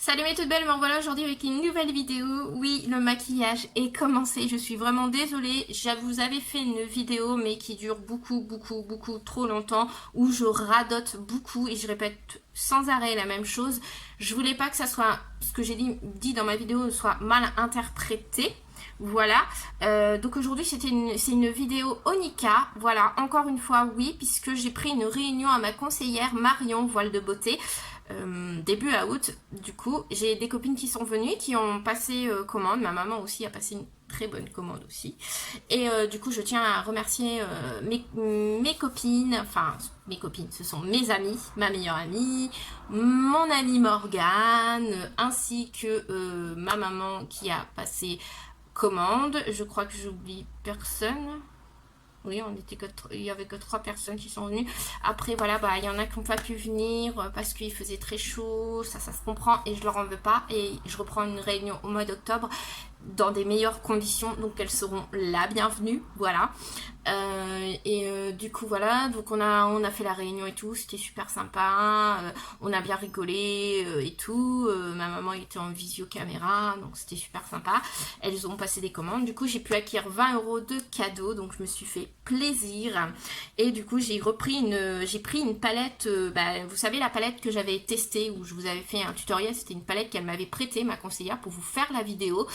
Salut mes toutes belles, me revoilà aujourd'hui avec une nouvelle vidéo. Oui, le maquillage est commencé, je suis vraiment désolée. Je vous avais fait une vidéo mais qui dure beaucoup trop longtemps, où je radote beaucoup et je répète sans arrêt la même chose. Je voulais pas que ça soit, ce que j'ai dit dans ma vidéo, soit mal interprété. Voilà, donc aujourd'hui c'est une vidéo Onika, voilà, encore une fois oui, puisque j'ai pris une réunion à ma conseillère Marion Voile de Beauté, début août. Du coup j'ai des copines qui sont venues, qui ont passé commande, ma maman aussi a passé une très bonne commande aussi, et du coup je tiens à remercier mes copines, enfin mes copines, ce sont mes amies, ma meilleure amie, mon amie Morgane, ainsi que ma maman qui a passé commande. Je crois que j'oublie personne. Oui, il y avait que 3 personnes qui sont venues. Après, voilà, bah, il y en a qui n'ont pas pu venir parce qu'il faisait très chaud. Ça se comprend et je leur en veux pas. Et je reprends une réunion au mois d'octobre dans des meilleures conditions. Donc, elles seront la bienvenue. Voilà. Du coup, voilà. Donc, on a fait la réunion et tout. C'était super sympa. On a bien rigolé et tout. Ma maman était en visio-caméra. Donc, c'était super sympa. Elles ont passé des commandes. Du coup, j'ai pu acquérir 20 € de cadeaux. Donc, je me suis fait plaisir. Et du coup, j'ai pris une palette. Vous savez, la palette que j'avais testée, où je vous avais fait un tutoriel. C'était une palette qu'elle m'avait prêtée, ma conseillère, pour vous faire la vidéo.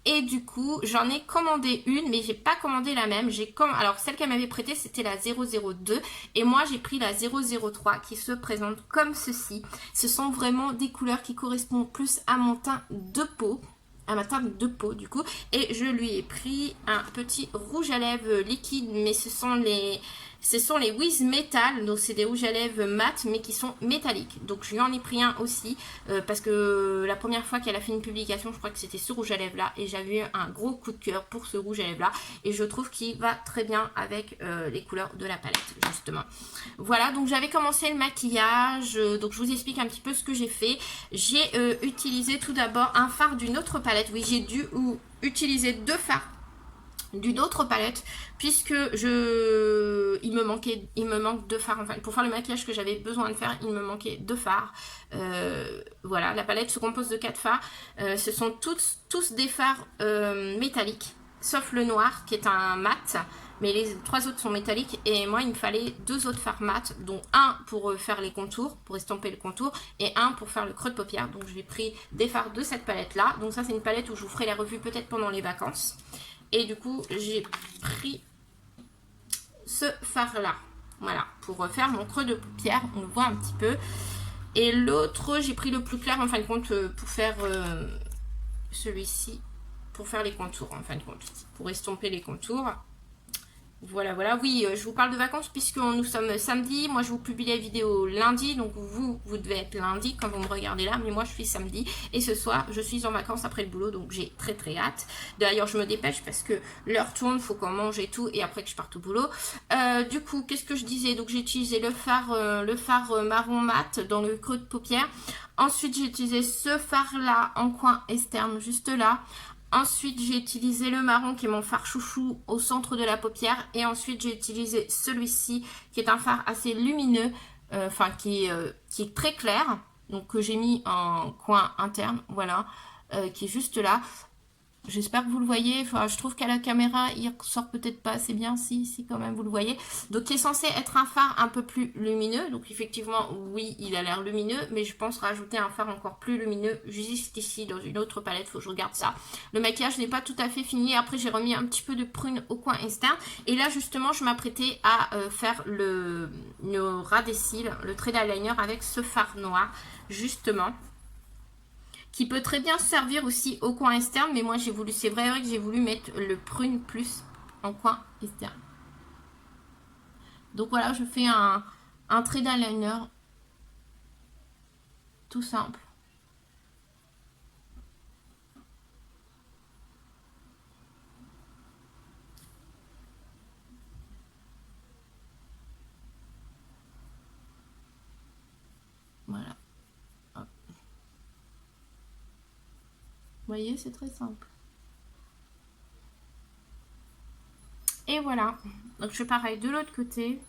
Et du coup, j'en ai commandé une, mais j'ai pas commandé la même. Alors, celle qu'elle m'avait prêtée, c'était la 002. Et moi, j'ai pris la 003 qui se présente comme ceci. Ce sont vraiment des couleurs qui correspondent plus à mon teint de peau. À ma teinte de peau, du coup. Et je lui ai pris un petit rouge à lèvres liquide, mais ce sont les Wiz Metal, donc c'est des rouges à lèvres mat mais qui sont métalliques. Donc je lui en ai pris un aussi parce que la première fois qu'elle a fait une publication, je crois que c'était ce rouge à lèvres là, et j'avais eu un gros coup de cœur pour ce rouge à lèvres là, et je trouve qu'il va très bien avec les couleurs de la palette justement. Voilà, donc j'avais commencé le maquillage, donc je vous explique un petit peu ce que j'ai fait. J'ai utilisé tout d'abord un fard d'une autre palette. Oui, j'ai dû utiliser 2 fards d'une autre palette, puisque il me manque 2 fards. Enfin, pour faire le maquillage que j'avais besoin de faire, il me manquait 2 fards. Voilà, la palette se compose de 4 fards. Ce sont tous des fards métalliques, sauf le noir qui est un mat, mais les 3 autres sont métalliques. Et moi, il me fallait 2 autres fards mat, dont un pour faire les contours, pour estomper le contour, et un pour faire le creux de paupière. Donc j'ai pris des fards de cette palette là. Donc ça, c'est une palette où je vous ferai la revue peut-être pendant les vacances. Et du coup, j'ai pris ce fard-là. Voilà, pour faire mon creux de paupière. On le voit un petit peu. Et l'autre, j'ai pris le plus clair, en fin de compte, pour faire celui-ci. Pour faire les contours, en fin de compte. Pour estomper les contours. Voilà, voilà. Oui, je vous parle de vacances puisque nous sommes samedi. Moi, je vous publie la vidéo lundi. Donc, vous devez être lundi quand vous me regardez là. Mais moi, je suis samedi. Et ce soir, je suis en vacances après le boulot. Donc, j'ai très hâte. D'ailleurs, je me dépêche parce que l'heure tourne. Il faut qu'on mange et tout. Et après que je parte au boulot. Du coup, qu'est-ce que je disais? Donc, j'ai utilisé le fard marron mat dans le creux de paupière. Ensuite, j'ai utilisé ce fard-là en coin externe, juste là. Ensuite, j'ai utilisé le marron qui est mon fard chouchou au centre de la paupière. Et ensuite, j'ai utilisé celui-ci qui est un fard assez lumineux, qui est très clair. Donc, que j'ai mis en coin interne, voilà, qui est juste là. J'espère que vous le voyez. Enfin, je trouve qu'à la caméra, il ressort peut-être pas assez bien. Si, quand même, vous le voyez. Donc, il est censé être un fard un peu plus lumineux. Donc, effectivement, oui, il a l'air lumineux. Mais je pense rajouter un fard encore plus lumineux juste ici, dans une autre palette. Faut que je regarde ça. Le maquillage n'est pas tout à fait fini. Après, j'ai remis un petit peu de prune au coin externe. Et là, justement, je m'apprêtais à faire le ras des cils, le trait d'eyeliner avec ce fard noir, justement, qui peut très bien servir aussi au coin externe, mais moi c'est vrai que j'ai voulu mettre le prune plus en coin externe. Donc voilà, je fais un trait d'eyeliner tout simple. Voilà. Hop. Vous voyez, c'est très simple. Et voilà. Donc je fais pareil de l'autre côté.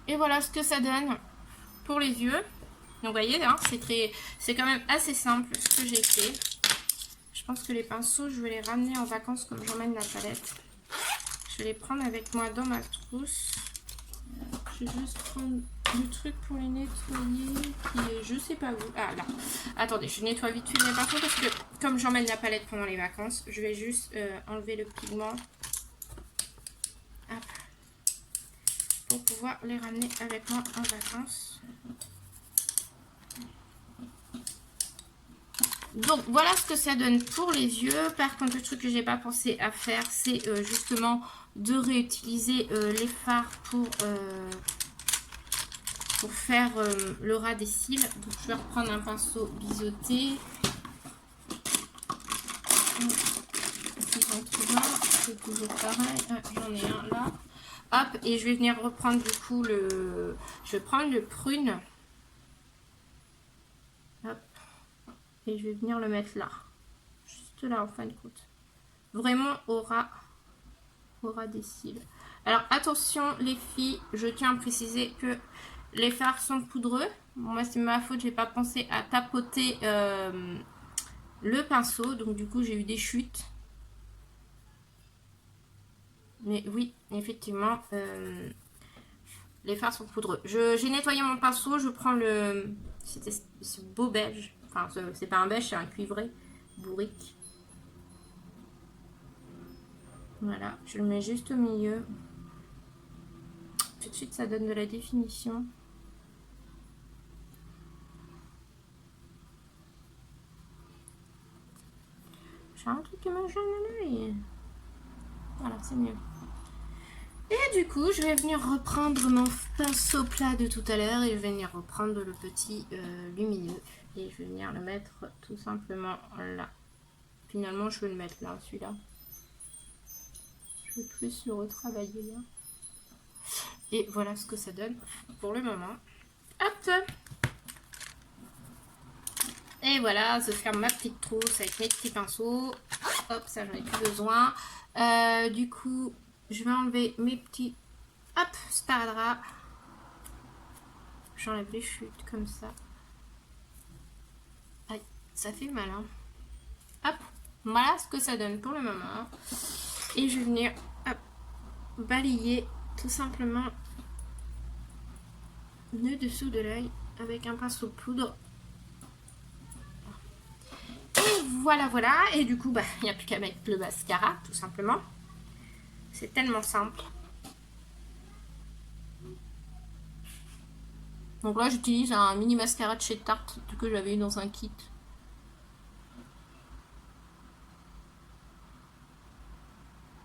Et voilà ce que ça donne pour les yeux. Donc vous voyez, hein, c'est quand même assez simple ce que j'ai fait. Je pense que les pinceaux, je vais les ramener en vacances comme j'emmène la palette. Je vais les prendre avec moi dans ma trousse. Je vais juste prendre le truc pour les nettoyer qui est je sais pas où. Ah là. Attendez, je nettoie vite fait mes pinceaux parce que comme j'emmène la palette pendant les vacances, je vais juste enlever le pigment. Hop. Pour pouvoir les ramener avec moi en vacances. Donc voilà ce que ça donne pour les yeux. Par contre, le truc que j'ai pas pensé à faire, c'est justement de réutiliser les fards pour faire le ras des cils. Donc je vais reprendre un pinceau biseauté. C'est toujours pareil. Ah, j'en ai un là. Hop, et je vais venir reprendre du coup le... Je vais prendre le prune. Hop. Et je vais venir le mettre là. Juste là en fin de compte. Vraiment au ras des cils. Alors attention les filles, je tiens à préciser que les fards sont poudreux. Bon, moi c'est ma faute, j'ai pas pensé à tapoter le pinceau. Donc du coup j'ai eu des chutes. Mais oui, effectivement, les fards sont poudreux. J'ai nettoyé mon pinceau, je prends ce beau beige. Enfin, c'est pas un beige, c'est un cuivré bourrique. Voilà, je le mets juste au milieu. Tout de suite, ça donne de la définition. J'ai un truc qui me gêne à l'œil. Voilà, c'est mieux. Et du coup, je vais venir reprendre mon pinceau plat de tout à l'heure et je vais venir reprendre le petit lumineux. Et je vais venir le mettre tout simplement là. Finalement, je vais le mettre là, celui-là. Je vais plus le retravailler là. Et voilà ce que ça donne pour le moment. Hop! Et voilà, je ferme ma petite trousse avec mes petits pinceaux. Hop, ça j'en ai plus besoin. Du coup, je vais enlever mes petits... Hop, sparadrap. J'enlève les chutes comme ça. Aïe, ça fait mal, hein. Hop, voilà ce que ça donne pour le moment. Et je vais venir hop, balayer tout simplement le dessous de l'œil avec un pinceau poudre. Et voilà, voilà. Et du coup, bah, il n'y a plus qu'à mettre le mascara, tout simplement. C'est tellement simple. Donc là, j'utilise un mini mascara de chez Tarte que j'avais eu dans un kit.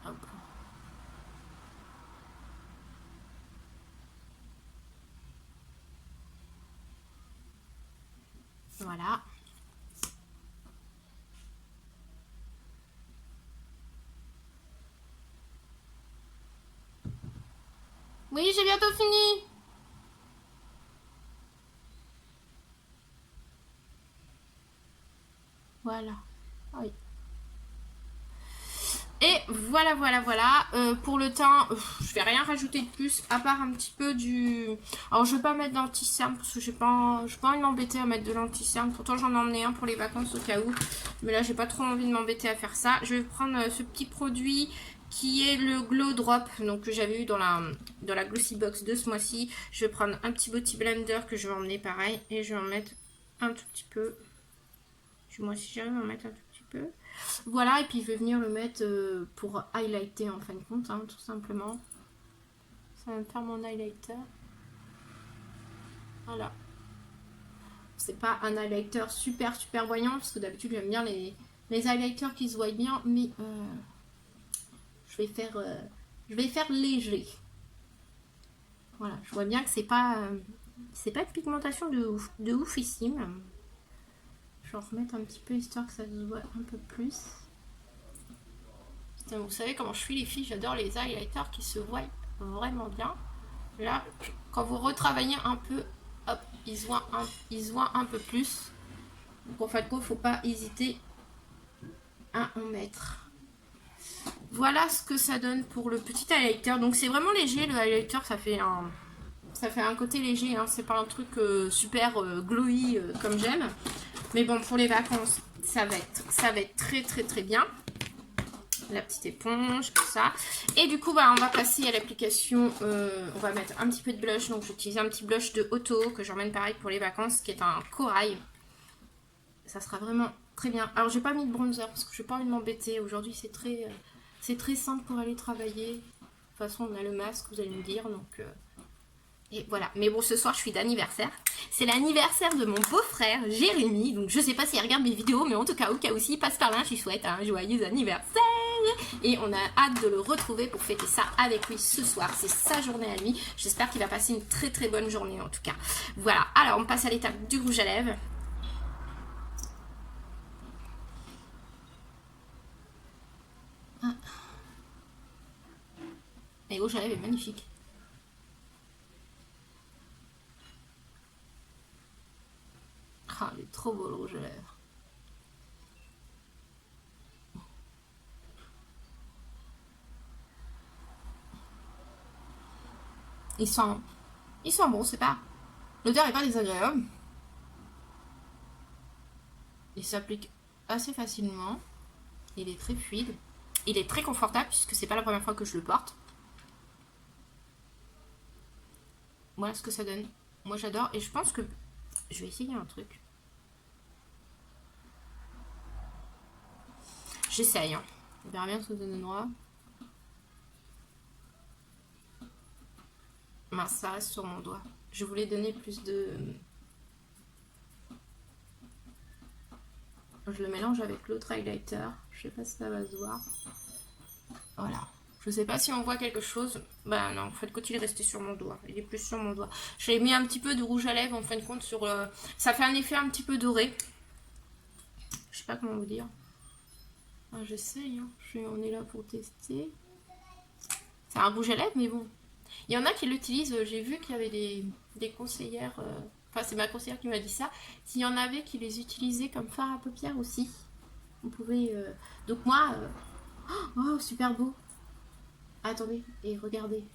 Hop. Voilà. Oui, j'ai bientôt fini. Voilà. Oui. Et voilà, voilà, voilà. Pour le teint, je vais rien rajouter de plus, à part un petit peu du... Alors, je vais pas mettre d'anti-cerne, parce que j'ai pas envie de m'embêter à mettre de l'anti-cerne. Pourtant, j'en ai emmené un pour les vacances au cas où. Mais là, j'ai pas trop envie de m'embêter à faire ça. Je vais prendre ce petit produit qui est le Glow Drop, donc que j'avais eu dans la Glossy Box de ce mois-ci. Je vais prendre un petit Beauty Blender que je vais emmener pareil. Et je vais en mettre un tout petit peu. Moi, si j'arrive à en mettre un tout petit peu. Voilà, et puis je vais venir le mettre pour highlighter en fin de compte, hein, tout simplement. Ça va me faire mon highlighter. Voilà. C'est pas un highlighter super voyant, parce que d'habitude j'aime bien les highlighters qui se voient bien, mais je vais faire léger. Voilà, je vois bien que c'est pas une pigmentation de oufissime. Je vais en remettre un petit peu histoire que ça se voit un peu plus. Putain, vous savez comment je suis les filles, j'adore les highlighters qui se voient vraiment bien. Là, quand vous retravaillez un peu, hop, ils se voient un peu plus. Donc en fait, il ne faut pas hésiter à en mettre. Voilà ce que ça donne pour le petit highlighter. Donc c'est vraiment léger le highlighter, ça fait Ça fait un côté léger, hein. C'est pas un truc super glowy comme j'aime. Mais bon, pour les vacances, ça va être très très très bien. La petite éponge, tout ça. Et du coup, bah, on va passer à l'application. On va mettre un petit peu de blush. Donc, j'utilise un petit blush de Otto que j'emmène pareil pour les vacances, qui est un corail. Ça sera vraiment très bien. Alors, j'ai pas mis de bronzer parce que je n'ai pas envie de m'embêter. Aujourd'hui, c'est très simple pour aller travailler. De toute façon, on a le masque, vous allez me dire. Donc, et voilà. Mais bon, ce soir, je suis d'anniversaire. C'est l'anniversaire de mon beau-frère, Jérémy. Donc, je sais pas s'il regarde mes vidéos, mais en tout cas, au cas où s'il passe par là, je lui souhaite un joyeux anniversaire. Et on a hâte de le retrouver pour fêter ça avec lui ce soir. C'est sa journée à lui. J'espère qu'il va passer une très très bonne journée en tout cas. Voilà. Alors, on passe à l'étape du rouge à lèvres. Et le rouge à lèvres est magnifique. Ah, il est trop beau le rouge à lèvres. Il sent bon, c'est pas... L'odeur est pas désagréable. Il s'applique assez facilement. Il est très fluide. Il est très confortable puisque c'est pas la première fois que je le porte. Voilà ce que ça donne. Moi j'adore et je pense que je vais essayer un truc. J'essaye. Hein. On verra bien ce que ça donnera. Mince, ça reste sur mon doigt. Je voulais donner plus de... Je le mélange avec l'autre highlighter. Je sais pas si ça va se voir. Voilà. Je sais pas si on voit quelque chose. Bah non, en fin de compte, il est resté sur mon doigt. Il est plus sur mon doigt. J'ai mis un petit peu de rouge à lèvres en fin de compte sur... Ça fait un effet un petit peu doré. Je sais pas comment vous dire. Ah, j'essaye. Hein. On est là pour tester. C'est un rouge à lèvres, mais bon. Il y en a qui l'utilisent, j'ai vu qu'il y avait des conseillères, enfin c'est ma conseillère qui m'a dit ça, s'il y en avait qui les utilisaient comme fard à paupières aussi. On pouvait... Donc moi... Oh, super beau. Attendez, et regardez.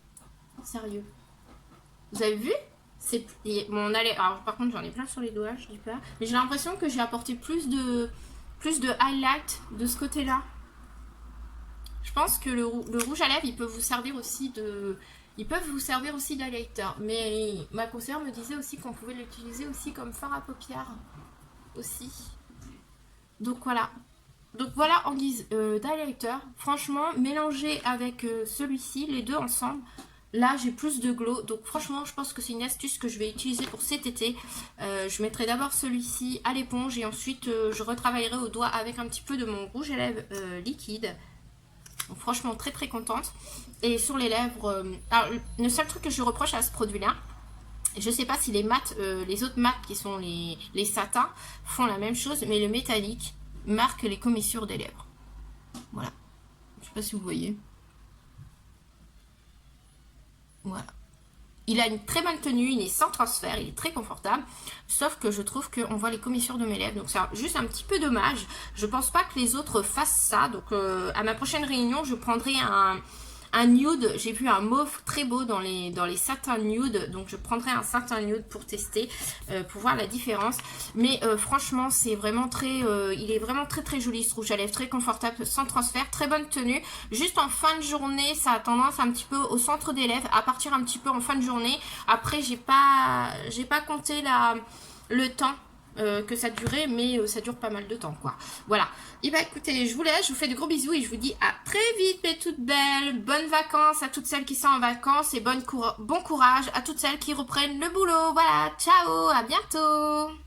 Sérieux. Vous avez vu? C'est... Bon, alors par contre j'en ai plein sur les doigts, je dis pas. Mais j'ai l'impression que j'ai apporté plus de highlight de ce côté-là. Je pense que le rouge à lèvres, il peut vous servir aussi de... Ils peuvent vous servir aussi d'highlighter. Mais ma conseillère me disait aussi qu'on pouvait l'utiliser aussi comme fard à paupières. Aussi. Donc voilà. Donc voilà en guise d'highlighter. Franchement, mélangé avec celui-ci, les deux ensemble, là j'ai plus de glow. Donc franchement, je pense que c'est une astuce que je vais utiliser pour cet été. Je mettrai d'abord celui-ci à l'éponge et ensuite je retravaillerai au doigt avec un petit peu de mon rouge à lèvres liquide. Donc franchement très très contente. Et sur les lèvres, alors, le seul truc que je reproche à ce produit là, je sais pas si les mattes, les autres mattes qui sont les satins font la même chose, mais le métallique marque les commissures des lèvres. Voilà, je sais pas si vous voyez. Voilà. Il a une très bonne tenue, il est sans transfert, il est très confortable. Sauf que je trouve qu'on voit les commissures de mes lèvres. Donc c'est juste un petit peu dommage. Je pense pas que les autres fassent ça. Donc à ma prochaine réunion, je prendrai un nude. J'ai vu un mauve très beau dans les satins nude. Donc je prendrai un satin nude pour tester, pour voir la différence. Mais franchement, c'est vraiment très... il est vraiment très très joli ce rouge à lèvres. Très confortable, sans transfert, très bonne tenue. Juste en fin de journée, ça a tendance un petit peu au centre des lèvres, à partir un petit peu en fin de journée. Après, j'ai pas compté le temps que ça durait, mais ça dure pas mal de temps, quoi. Voilà. Et bah écoutez, je vous laisse, je vous fais de gros bisous et je vous dis à très vite, mes toutes belles. Bonnes vacances à toutes celles qui sont en vacances et bon courage à toutes celles qui reprennent le boulot. Voilà, ciao, à bientôt.